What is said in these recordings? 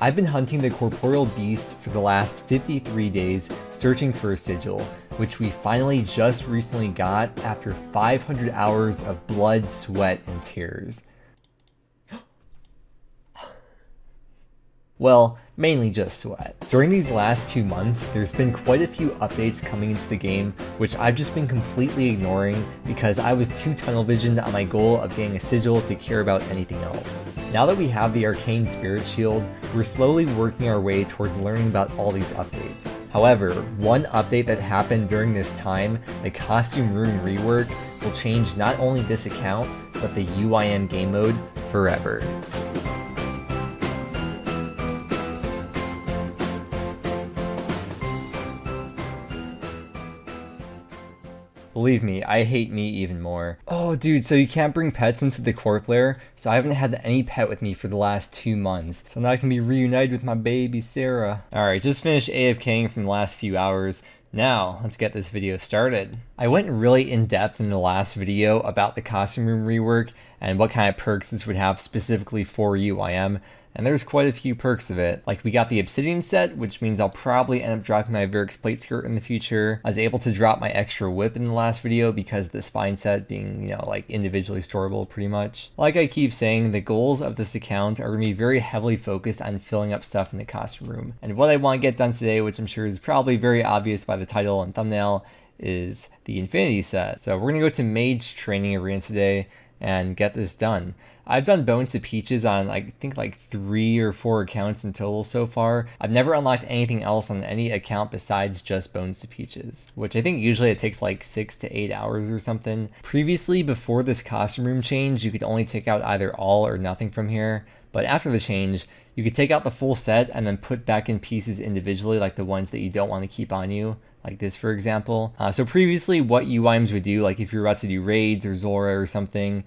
I've been hunting the corporeal beast for the last 53 days, searching for a sigil, which we finally just recently got after 500 hours of blood, sweat, and tears. Well, mainly just sweat. During these last 2 months, there's been quite a few updates coming into the game, which I've just been completely ignoring because I was too tunnel visioned on my goal of getting a sigil to care about anything else. Now that we have the arcane spirit shield, we're slowly working our way towards learning about all these updates. However, one update that happened during this time, the costume rune rework, will change not only this account, but the UIM game mode forever. Believe me, I hate me even more. Oh dude, so you can't bring pets into the corp lair, so I haven't had any pet with me for the last 2 months. So now I can be reunited with my baby Sarah. Alright, just finished AFKing from the last few hours. Now, let's get this video started. I went really in depth in the last video about the costume room rework and what kind of perks this would have specifically for UIM. And there's quite a few perks of it. Like we got the obsidian set, which means I'll probably end up dropping my Varix plate skirt in the future. I was able to drop my extra whip in the last video because of the spine set being, you know, like individually storable pretty much. Like I keep saying, the goals of this account are going to be very heavily focused on filling up stuff in the costume room. And what I want to get done today, which I'm sure is probably very obvious by the title and thumbnail, is the infinity set. So we're going to go to Mage Training Arena today and get this done. I've done Bones to Peaches on I think like 3 or 4 accounts in total so far. I've never unlocked anything else on any account besides just Bones to Peaches, which I think usually it takes like 6 to 8 hours or something. Previously, before this costume room change, you could only take out either all or nothing from here, but after the change, you could take out the full set and then put back in pieces individually, like the ones that you don't want to keep on you, like this for example. So previously what UIMs would do, like if you're about to do raids or Zora or something,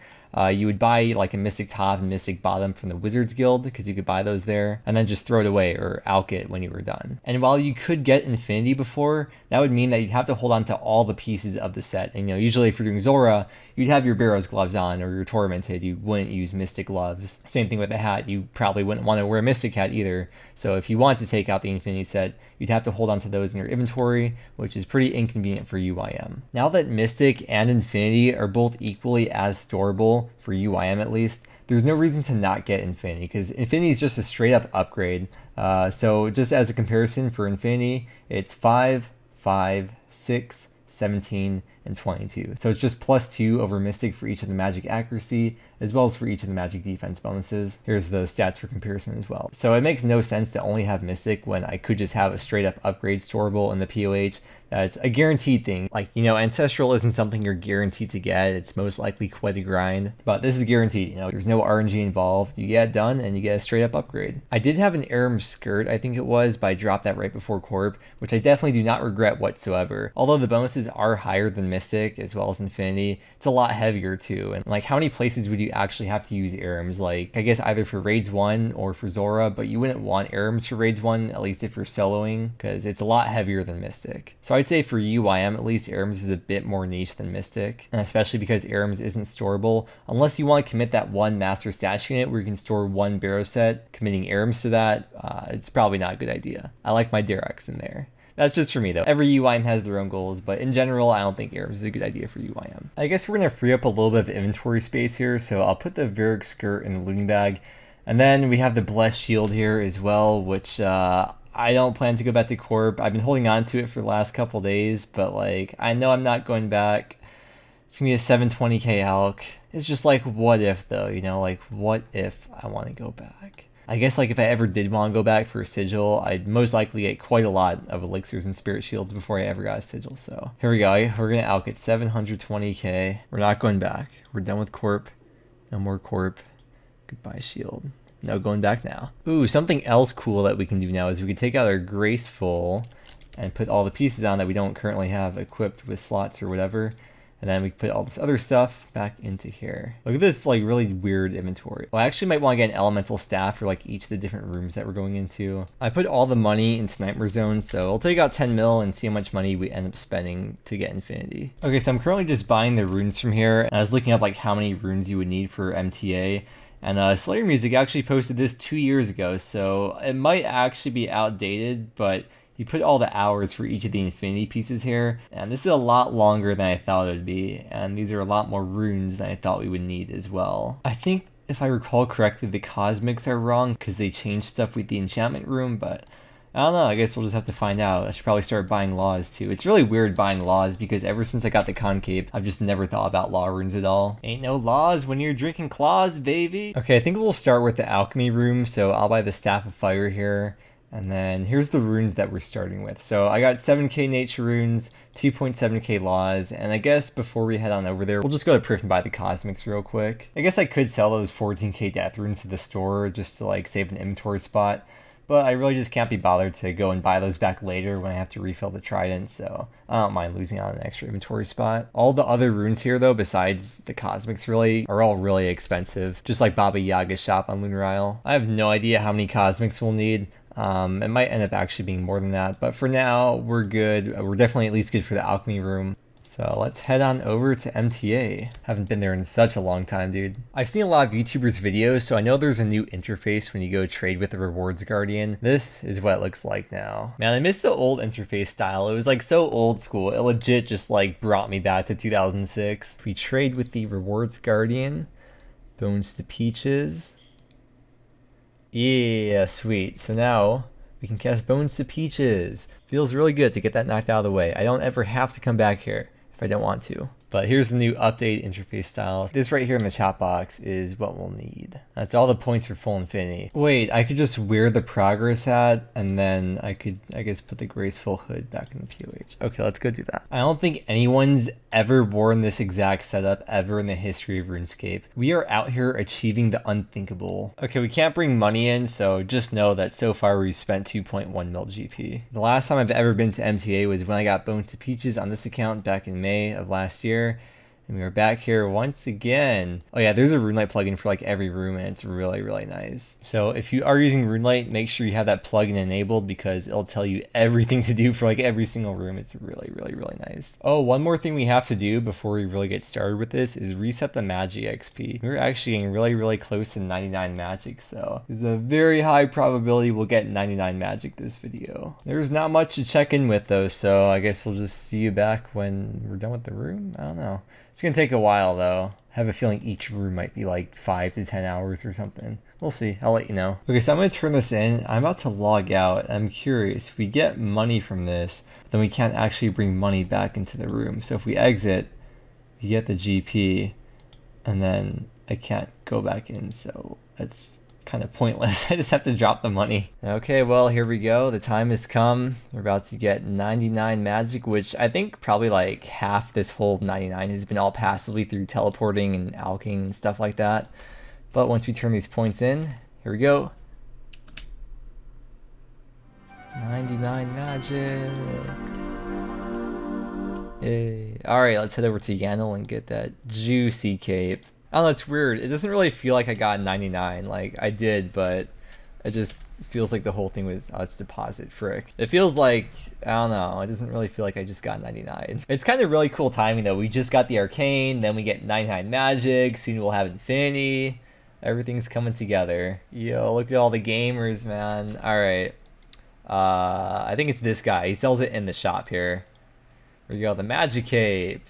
you would buy like a Mystic Top and Mystic Bottom from the Wizards Guild because you could buy those there and then just throw it away or alch it when you were done. And while you could get Infinity before, that would mean that you'd have to hold on to all the pieces of the set. And you know, usually if you're doing Zora, you'd have your Barrow's gloves on or your Tormented, you wouldn't use Mystic gloves. Same thing with the hat, you probably wouldn't want to wear a Mystic hat either. So if you want to take out the Infinity set, you'd have to hold on to those in your inventory, which is pretty inconvenient for UIM. Now that Mystic and Infinity are both equally as storable, for UIM at least, there's no reason to not get Infinity, because Infinity is just a straight up upgrade. So just as a comparison for Infinity, it's 5, 5, 6, 17, and 22. So it's just +2 over Mystic for each of the magic accuracy, as well as for each of the magic defense bonuses. Here's the stats for comparison as well. So it makes no sense to only have Mystic when I could just have a straight up upgrade storable in the POH. It's a guaranteed thing. Like, you know, Ancestral isn't something you're guaranteed to get. It's most likely quite a grind, but this is guaranteed. You know, there's no RNG involved. You get it done and you get a straight up upgrade. I did have an Aram skirt, I think it was, but I dropped that right before Corp, which I definitely do not regret whatsoever. Although the bonuses are higher than Mystic as well as Infinity, it's a lot heavier too. And like, how many places would you actually have to use Arams? Like, I guess either for Raids 1 or for Zora, but you wouldn't want Arams for Raids 1, at least if you're soloing, because it's a lot heavier than Mystic. So I'd say for UIM, at least Arams is a bit more niche than Mystic, and especially because Arams isn't storable, unless you want to commit that one master stash unit where you can store 1 Barrow set. Committing Arams to that, it's probably not a good idea. I like my Derex in there. That's just for me though. Every UIM has their own goals, but in general, I don't think Arams is a good idea for UIM. I guess we're gonna free up a little bit of inventory space here, so I'll put the Varix skirt in the looting bag. And then we have the Blessed Shield here as well, which I don't plan to go back to Corp. I've been holding on to it for the last couple days, but like, I know I'm not going back. It's gonna be a 720k alch. It's just like, what if though, you know, like what if I want to go back? I guess like if I ever did want to go back for a sigil, I'd most likely get quite a lot of elixirs and spirit shields before I ever got a sigil. So here we go. We're gonna alch at 720k. We're not going back. We're done with Corp. No more Corp. Goodbye shield. No going back now. Ooh, something else cool that we can do now is we can take out our Graceful and put all the pieces on that we don't currently have equipped with slots or whatever. And then we can put all this other stuff back into here. Look at this like really weird inventory. Well, I actually might want to get an elemental staff for like each of the different rooms that we're going into. I put all the money into Nightmare Zone, so I'll take out 10 mil and see how much money we end up spending to get Infinity. Okay, so I'm currently just buying the runes from here. And I was looking up like how many runes you would need for MTA. And Slayer Music actually posted this 2 years ago, so it might actually be outdated, but you put all the hours for each of the infinity pieces here, and this is a lot longer than I thought it would be, and these are a lot more runes than I thought we would need as well. I think, if I recall correctly, the cosmics are wrong because they changed stuff with the enchantment room, but I don't know, I guess we'll just have to find out. I should probably start buying laws too. It's really weird buying laws because ever since I got the concave, I've just never thought about law runes at all. Ain't no laws when you're drinking claws, baby. Okay, I think we'll start with the alchemy room, so I'll buy the staff of fire here. And then here's the runes that we're starting with. So I got 7k nature runes, 2.7k laws, and I guess before we head on over there, we'll just go to Prif and buy the cosmics real quick. I guess I could sell those 14k death runes to the store just to like save an inventory spot, but I really just can't be bothered to go and buy those back later when I have to refill the trident, so I don't mind losing out an extra inventory spot. All the other runes here though, besides the cosmics really, are all really expensive, just like Baba Yaga's shop on Lunar Isle. I have no idea how many cosmics we'll need. It might end up actually being more than that, but for now, we're good. We're definitely at least good for the alchemy room. So let's head on over to MTA. Haven't been there in such a long time, dude. I've seen a lot of YouTubers' videos, so I know there's a new interface when you go trade with the rewards guardian. This is what it looks like now. Man, I miss the old interface style. It was like so old school. It legit just like brought me back to 2006. If we trade with the rewards guardian, bones to peaches. Yeah, sweet. So now we can cast Bones to Peaches. Feels really good to get that knocked out of the way. I don't ever have to come back here if I don't want to. But here's the new update interface style. This right here in the chat box is what we'll need. That's all the points for full infinity. Wait, I could just wear the progress hat and then I could, I guess, put the graceful hood back in the POH. Okay, let's go do that. I don't think anyone's ever worn this exact setup ever in the history of RuneScape. We are out here achieving the unthinkable. Okay, we can't bring money in, so just know that so far we've spent 2.1 mil GP. The last time I've ever been to MTA was when I got Bones to Peaches on this account back in May of last year. And we are back here once again. Oh yeah, there's a RuneLight plugin for like every room and it's really, really nice. So if you are using RuneLight, make sure you have that plugin enabled because it'll tell you everything to do for like every single room. It's really, really, really nice. Oh, one more thing we have to do before we really get started with this is reset the magic XP. We're actually getting really, really close to 99 magic, so there's a very high probability we'll get 99 magic this video. There's not much to check in with though, so I guess we'll just see you back when we're done with the room. I don't know. It's gonna take a while though. I have a feeling each room might be like 5 to 10 hours or something. We'll see, I'll let you know. Okay, so I'm gonna turn this in. I'm about to log out. I'm curious, if we get money from this, then we can't actually bring money back into the room. So if we exit, we get the GP, and then I can't go back in, so that's kind of pointless. I just have to drop the money. Okay, well, here we go. The time has come. We're about to get 99 magic, which I think probably like half this whole 99 has been all passively through teleporting and alching and stuff like that. But once we turn these points in, here we go. 99 magic. Yay. Alright, let's head over to Yanel and get that juicy cape. I don't know, it's weird. It doesn't really feel like I got 99. Like, I did, but it just feels like the whole thing was, oh, it's deposit, frick. It feels like, I don't know, it doesn't really feel like I just got 99. It's kind of really cool timing, though. We just got the arcane, then we get 99 magic, soon we'll have infinity. Everything's coming together. Yo, look at all the gamers, man. Alright. I think it's this guy. He sells it in the shop here. Here we go, the magic cape.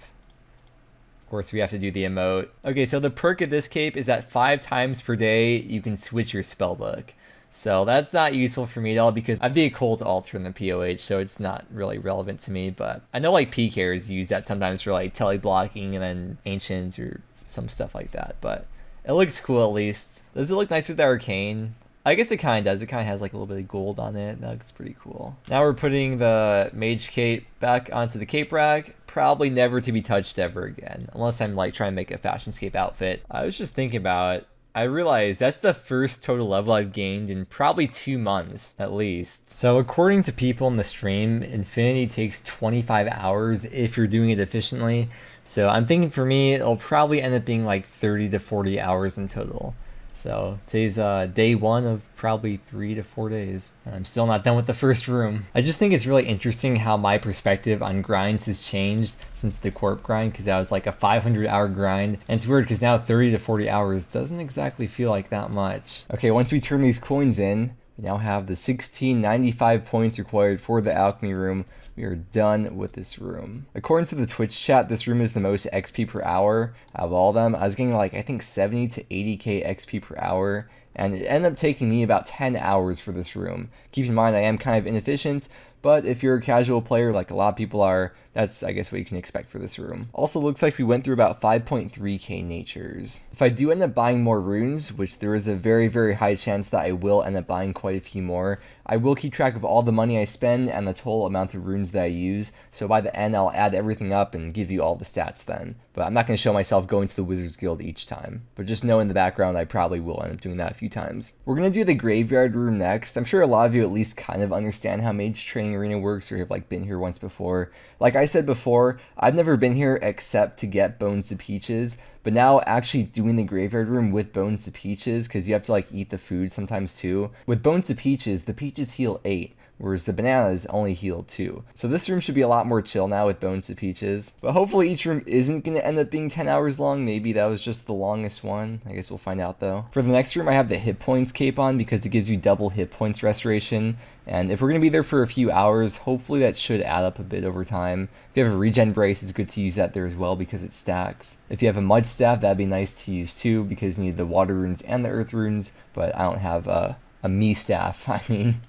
Of course, we have to do the emote. Okay, so the perk of this cape is that 5 times per day, you can switch your spellbook. So that's not useful for me at all because I have the occult altar in the POH, so it's not really relevant to me. But I know like PKers use that sometimes for like tele-blocking and then ancients or some stuff like that. But it looks cool at least. Does it look nice with the arcane? I guess it kind of does. It kind of has like a little bit of gold on it. That looks pretty cool. Now we're putting the mage cape back onto the cape rack. Probably never to be touched ever again, unless I'm like trying to make a fashionscape outfit. I was just thinking about it. I realized that's the first total level I've gained in probably 2 months at least. So according to people in the stream, infinity takes 25 hours if you're doing it efficiently. So I'm thinking for me, it'll probably end up being like 30 to 40 hours in total. So today's day 1 of probably 3 to 4 days. And I'm still not done with the first room. I just think it's really interesting how my perspective on grinds has changed since the corp grind, because that was like a 500-hour grind. And it's weird because now 30 to 40 hours doesn't exactly feel like that much. Okay, once we turn these coins in, we now have the 1695 points required for the alchemy room. We are done with this room. According to the Twitch chat, this room is the most XP per hour out of all of them. I was getting like, I think 70 to 80k XP per hour, and it ended up taking me about 10 hours for this room. Keep in mind, I am kind of inefficient, but if you're a casual player like a lot of people are, that's, I guess, what you can expect for this room. Also looks like we went through about 5.3k natures. If I do end up buying more runes, which there is a very, very high chance that I will end up buying quite a few more, I will keep track of all the money I spend and the total amount of runes that I use, so by the end I'll add everything up and give you all the stats then. But I'm not going to show myself going to the Wizards Guild each time. But just know in the background I probably will end up doing that a few times. We're going to do the Graveyard room next. I'm sure a lot of you at least kind of understand how Mage Training Arena works or have like been here once before. Like I said before, I've never been here except to get Bones to Peaches, but now actually doing the Graveyard room with Bones to Peaches, because you have to like eat the food sometimes too. With Bones to Peaches, the peaches heal 8, whereas the bananas only heal 2. So this room should be a lot more chill now with Bones to Peaches. But hopefully each room isn't going to end up being 10 hours long. Maybe that was just the longest one. I guess we'll find out though. For the next room, I have the hit points cape on because it gives you double hit points restoration. And if we're going to be there for a few hours, hopefully that should add up a bit over time. If you have a regen brace, it's good to use that there as well because it stacks. If you have a mud staff, that'd be nice to use too because you need the water runes and the earth runes, but I don't have a me staff, I mean.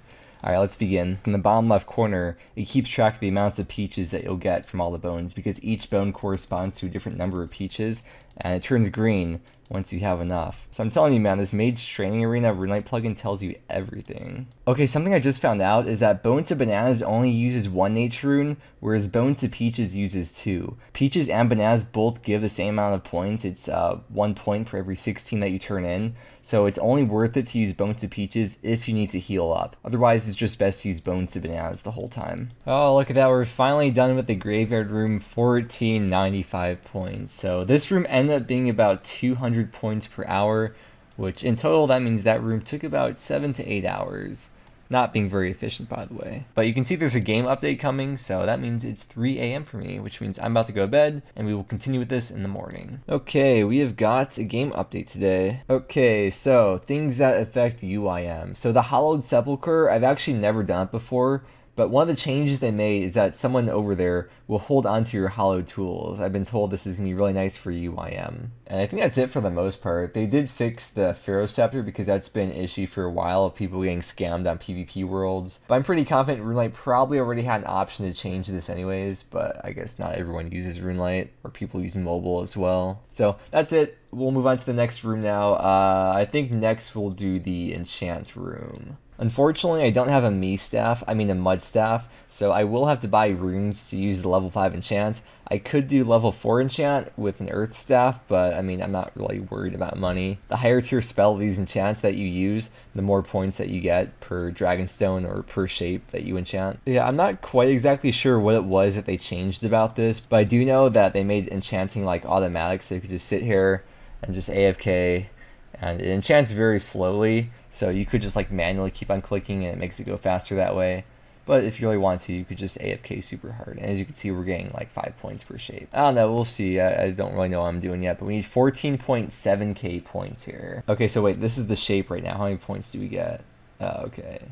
Alright, let's begin. In the bottom left corner, it keeps track of the amounts of peaches that you'll get from all the bones because each bone corresponds to a different number of peaches, and it turns green once you have enough. So I'm telling you, man, this Mage Training Arena RuneLite plugin tells you everything. Okay, something I just found out is that Bones to Bananas only uses 1 nature rune, whereas Bones to Peaches uses 2. Peaches and Bananas both give the same amount of points. It's 1 point for every 16 that you turn in. So it's only worth it to use Bones to Peaches if you need to heal up. Otherwise, it's just best to use Bones to Bananas the whole time. Oh, look at that. We're finally done with the Graveyard room, 1495 points. So this room ended up being about 200 points per hour, which in total, that means that room took about 7 to 8 hours. Not being very efficient, by the way. But you can see there's a game update coming, so that means it's 3 a.m. for me, which means I'm about to go to bed, and we will continue with this in the morning. Okay, we have got a game update today. Okay, so things that affect UIM. So the Hallowed Sepulchre, I've actually never done it before, but one of the changes they made is that someone over there will hold onto your hallowed tools. I've been told this is going to be really nice for UIM. And I think that's it for the most part. They did fix the Pharaoh Scepter because that's been an issue for a while of people getting scammed on PvP worlds. But I'm pretty confident RuneLite probably already had an option to change this anyways, but I guess not everyone uses RuneLite, or people using mobile as well. So that's it. We'll move on to the next room now. I think next we'll do the enchant room. Unfortunately, I don't have a a mud staff, so I will have to buy runes to use the level 5 enchant. I could do level 4 enchant with an earth staff, but I mean, I'm not really worried about money. The higher tier spell of these enchants that you use, the more points that you get per dragonstone or per shape that you enchant. Yeah, I'm not quite exactly sure what it was that they changed about this, but I do know that they made enchanting like automatic, so you could just sit here and just AFK, and it enchants very slowly, so you could just like manually keep on clicking and it makes it go faster that way. But if you really want to, you could just AFK super hard. And as you can see, we're getting like 5 points per shape. I don't know, we'll see. I don't really know what I'm doing yet, but we need 14.7k points here. Okay, so wait, this is the shape right now. How many points do we get? Okay.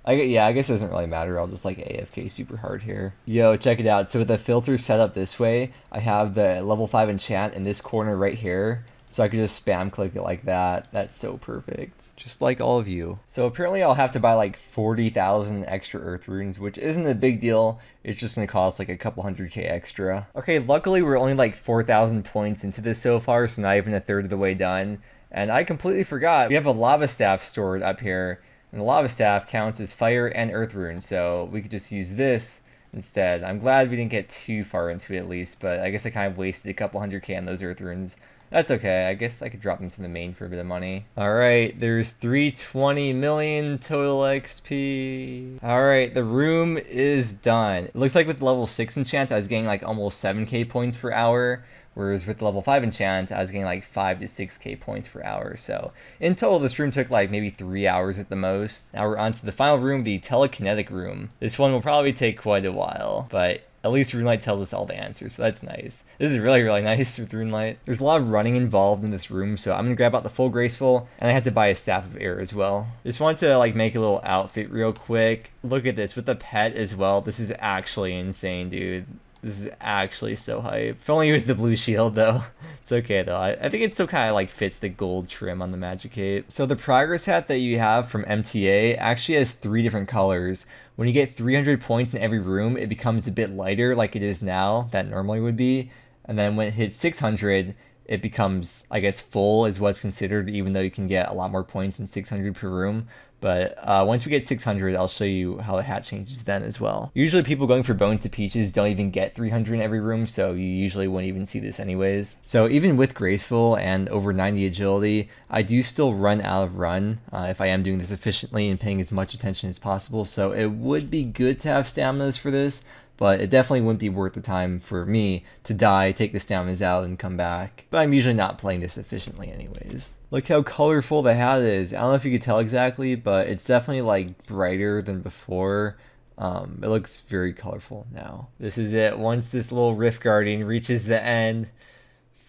I guess it doesn't really matter. I'll just like AFK super hard here. Yo, check it out. So with the filter set up this way, I have the level 5 enchant in this corner right here. So I could just spam click it like that. That's so perfect. Just like all of you. So apparently I'll have to buy like 40,000 extra earth runes, which isn't a big deal. It's just gonna cost like a couple 100k extra. Okay, luckily we're only like 4,000 points into this so far, so not even a third of the way done. And I completely forgot, we have a lava staff stored up here, and the lava staff counts as fire and earth runes, so we could just use this instead. I'm glad we didn't get too far into it at least, but I guess I kind of wasted a couple 100k on those earth runes. That's okay. I guess I could drop into the main for a bit of money. All right, there's 320 million total XP. All right, the room is done. It looks like with level 6 enchant, I was getting like almost 7k points per hour. Whereas with level 5 enchant, I was getting like 5 to 6k points per hour. So in total, this room took like maybe 3 hours at the most. Now we're on to the final room, the telekinetic room. This one will probably take quite a while, but at least Runelight tells us all the answers, so that's nice. This is really, really nice with Runelight. There's a lot of running involved in this room, so I'm gonna grab out the full graceful, and I had to buy a staff of air as well. Just wanted to like make a little outfit real quick. Look at this with the pet as well. This is actually insane, dude. This is actually so hype. If only it was the blue shield though. It's okay though. I think it still kind of like fits the gold trim on the magic cape. So the progress hat that you have from MTA actually has 3 different colors. When you get 300 points in every room, it becomes a bit lighter like it is now, that normally would be. And then when it hits 600, it becomes, I guess, full is what's considered, even though you can get a lot more points in 600 per room. But once we get 600, I'll show you how the hat changes then as well. Usually people going for Bones to Peaches don't even get 300 in every room, so you usually wouldn't even see this anyways. So even with Graceful and over 90 agility, I do still run out of run if I am doing this efficiently and paying as much attention as possible. So it would be good to have staminas for this, but it definitely wouldn't be worth the time for me to die, take the staminas out, and come back. But I'm usually not playing this efficiently anyways. Look how colorful the hat is. I don't know if you could tell exactly, but it's definitely like brighter than before. It looks very colorful now. This is it. Once this little Rift Guardian reaches the end,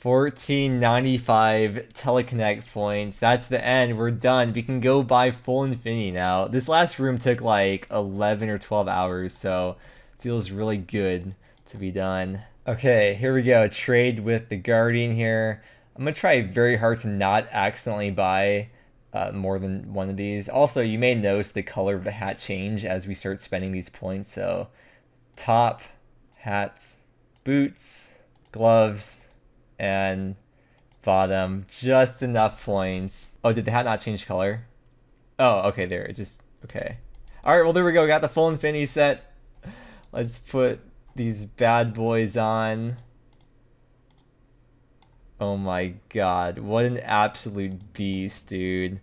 1495 teleconnect points. That's the end. We're done. We can go buy full infinity now. This last room took like 11 or 12 hours, so feels really good to be done. Okay, here we go. Trade with the Guardian here. I'm gonna try very hard to not accidentally buy more than one of these. Also, you may notice the color of the hat change as we start spending these points. So top, hats, boots, gloves, and bottom, just enough points. Oh, did the hat not change color? Oh, okay, there, it just, okay. All right, well, there we go. We got the full infinity set. Let's put these bad boys on. Oh my god, what an absolute beast, dude.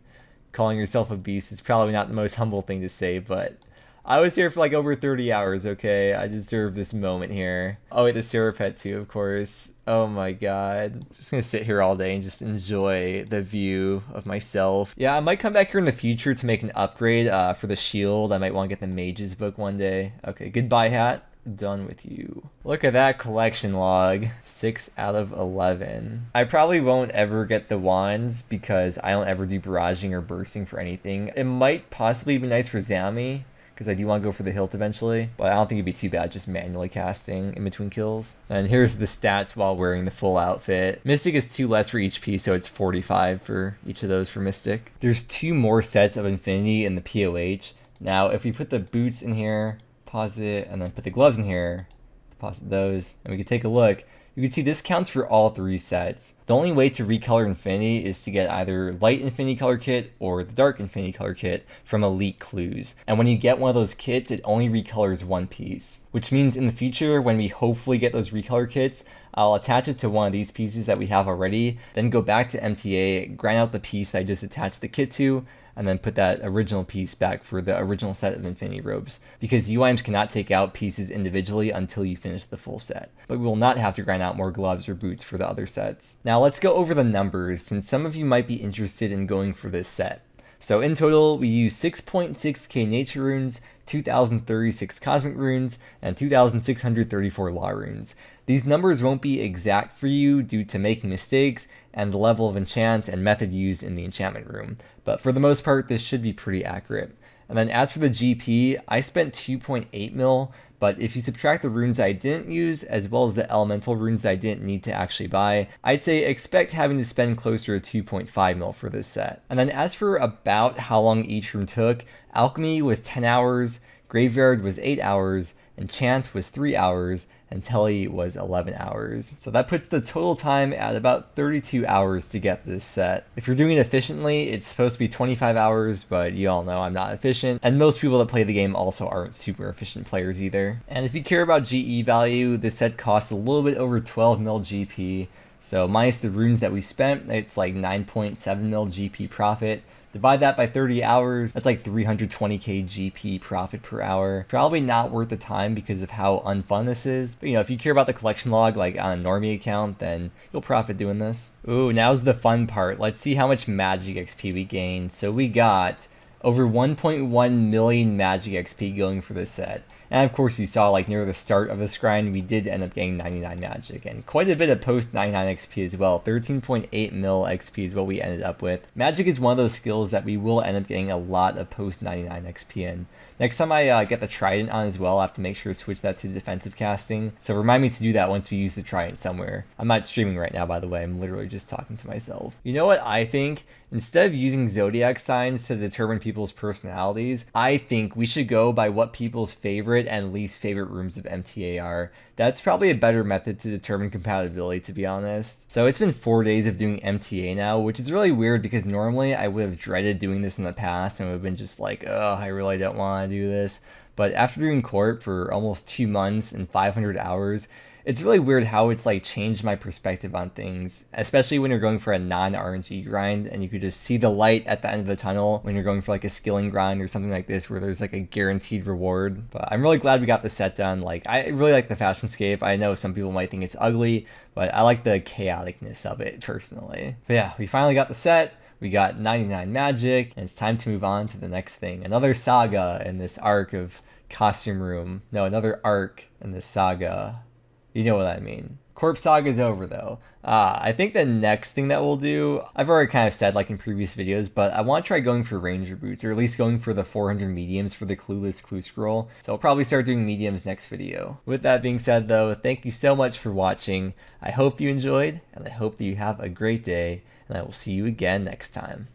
Calling yourself a beast is probably not the most humble thing to say, but I was here for like over 30 hours, okay? I deserve this moment here. Oh wait, the Sarah pet too, of course. Oh my god. Just gonna sit here all day and just enjoy the view of myself. Yeah, I might come back here in the future to make an upgrade for the shield. I might want to get the Mage's book one day. Okay, goodbye hat. Done with you. Look at that collection log. 6 out of 11. I probably won't ever get the wands because I don't ever do barraging or bursting for anything. It might possibly be nice for Zami because I do want to go for the hilt eventually, but I don't think it'd be too bad just manually casting in between kills. And here's the stats while wearing the full outfit. Mystic is 2 less for each piece, so it's 45 for each of those for Mystic. There's 2 more sets of Infinity in the POH. Now, if we put the boots in here, pause it, and then put the gloves in here, deposit those, and we can take a look. You can see this counts for all 3 sets. The only way to recolor Infinity is to get either Light Infinity Color Kit or the Dark Infinity Color Kit from Elite Clues. And when you get one of those kits, it only recolors 1 piece. Which means in the future, when we hopefully get those recolor kits, I'll attach it to one of these pieces that we have already, then go back to MTA, grind out the piece that I just attached the kit to, and then put that original piece back for the original set of Infinity Robes, because UIMs cannot take out pieces individually until you finish the full set. But we will not have to grind out more gloves or boots for the other sets. Now let's go over the numbers, since some of you might be interested in going for this set. So in total, we use 6.6k nature runes, 2,036 cosmic runes, and 2,634 law runes. These numbers won't be exact for you due to making mistakes and the level of enchant and method used in the enchantment room, but for the most part, this should be pretty accurate. And then as for the GP, I spent 2.8 mil, but if you subtract the runes that I didn't use, as well as the elemental runes that I didn't need to actually buy, I'd say expect having to spend closer to 2.5 mil for this set. And then as for about how long each room took, Alchemy was 10 hours, Graveyard was 8 hours, Enchant was 3 hours, and Tele was 11 hours. So that puts the total time at about 32 hours to get this set. If you're doing it efficiently, it's supposed to be 25 hours, but you all know I'm not efficient, and most people that play the game also aren't super efficient players either. And if you care about GE value, this set costs a little bit over 12 mil GP, So minus the runes that we spent, it's like 9.7 mil GP profit. Divide that by 30 hours, that's like 320k GP profit per hour. Probably not worth the time because of how unfun this is. But if you care about the collection log like on a normie account, then you'll profit doing this. Ooh, now's the fun part. Let's see how much magic XP we gained. So we got over 1.1 million magic XP going for this set. And of course you saw like near the start of this grind, we did end up getting 99 magic and quite a bit of post 99 XP as well. 13.8 mil XP is what we ended up with. Magic is one of those skills that we will end up getting a lot of post 99 XP in. Next time I get the Trident on as well, I have to make sure to switch that to defensive casting. So remind me to do that once we use the Trident somewhere. I'm not streaming right now, by the way. I'm literally just talking to myself. You know what I think? Instead of using zodiac signs to determine people's personalities, I think we should go by what people's favorite and least favorite rooms of MTA are. That's probably a better method to determine compatibility, to be honest. So it's been 4 days of doing MTA now, which is really weird because normally I would have dreaded doing this in the past and would have been just like, oh, I really don't want to do this. But after doing Corp for almost 2 months and 500 hours, it's really weird how it's like changed my perspective on things, especially when you're going for a non-RNG grind and you could just see the light at the end of the tunnel when you're going for like a skilling grind or something like this where there's like a guaranteed reward. But I'm really glad we got the set done. Like, I really like the Fashionscape. I know some people might think it's ugly, but I like the chaoticness of it personally. But yeah, we finally got the set. We got 99 magic, and it's time to move on to the next thing. Another saga in this arc of Costume Room. No, another arc in this saga. You know what I mean. Corpse Saga's over though. I think the next thing that we'll do, I've already kind of said like in previous videos, but I want to try going for Ranger Boots, or at least going for the 400 mediums for the Clueless Clue Scroll. So I'll probably start doing mediums next video. With that being said though, thank you so much for watching. I hope you enjoyed, and I hope that you have a great day, and I will see you again next time.